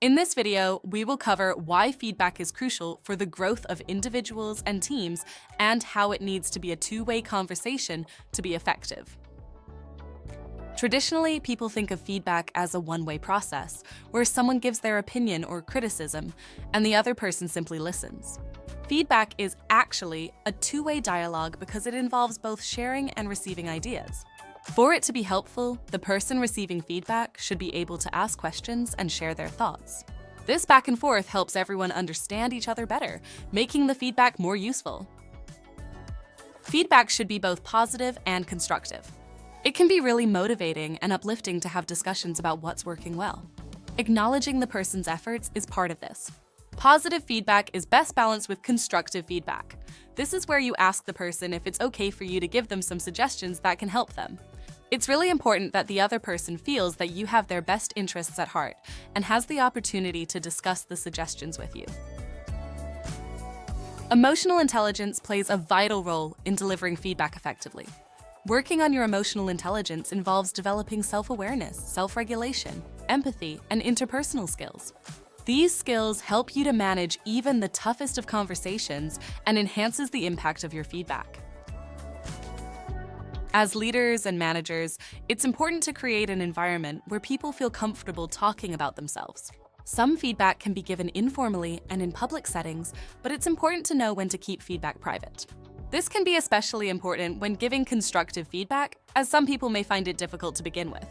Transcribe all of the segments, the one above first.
In this video, we will cover why feedback is crucial for the growth of individuals and teams and how it needs to be a two-way conversation to be effective. Traditionally, people think of feedback as a one-way process, where someone gives their opinion or criticism, and the other person simply listens. Feedback is actually a two-way dialogue because it involves both sharing and receiving ideas. For it to be helpful, the person receiving feedback should be able to ask questions and share their thoughts. This back and forth helps everyone understand each other better, making the feedback more useful. Feedback should be both positive and constructive. It can be really motivating and uplifting to have discussions about what's working well. Acknowledging the person's efforts is part of this. Positive feedback is best balanced with constructive feedback. This is where you ask the person if it's okay for you to give them some suggestions that can help them. It's really important that the other person feels that you have their best interests at heart and has the opportunity to discuss the suggestions with you. Emotional intelligence plays a vital role in delivering feedback effectively. Working on your emotional intelligence involves developing self-awareness, self-regulation, empathy, and interpersonal skills. These skills help you to manage even the toughest of conversations and enhances the impact of your feedback. As leaders and managers, it's important to create an environment where people feel comfortable talking about themselves. Some feedback can be given informally and in public settings, but it's important to know when to keep feedback private. This can be especially important when giving constructive feedback, as some people may find it difficult to begin with.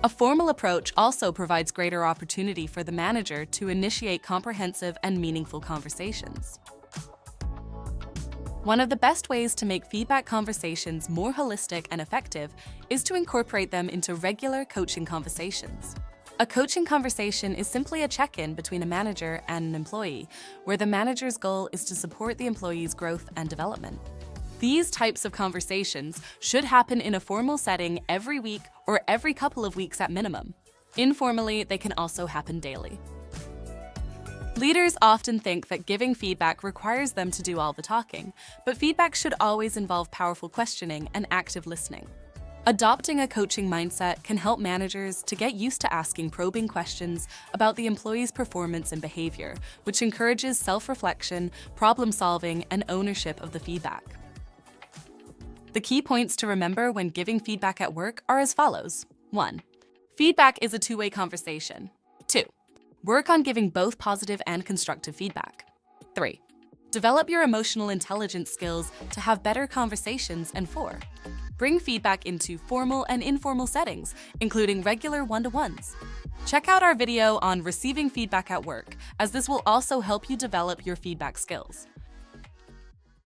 A formal approach also provides greater opportunity for the manager to initiate comprehensive and meaningful conversations. One of the best ways to make feedback conversations more holistic and effective is to incorporate them into regular coaching conversations. A coaching conversation is simply a check-in between a manager and an employee, where the manager's goal is to support the employee's growth and development. These types of conversations should happen in a formal setting every week or every couple of weeks at minimum. Informally, they can also happen daily. Leaders often think that giving feedback requires them to do all the talking, but feedback should always involve powerful questioning and active listening. Adopting a coaching mindset can help managers to get used to asking probing questions about the employee's performance and behavior, which encourages self-reflection, problem-solving, and ownership of the feedback. The key points to remember when giving feedback at work are as follows. 1. Feedback is a two-way conversation. 2. Work on giving both positive and constructive feedback. 3. Develop your emotional intelligence skills to have better conversations. And 4. Bring feedback into formal and informal settings, including regular one-to-ones. Check out our video on receiving feedback at work, as this will also help you develop your feedback skills.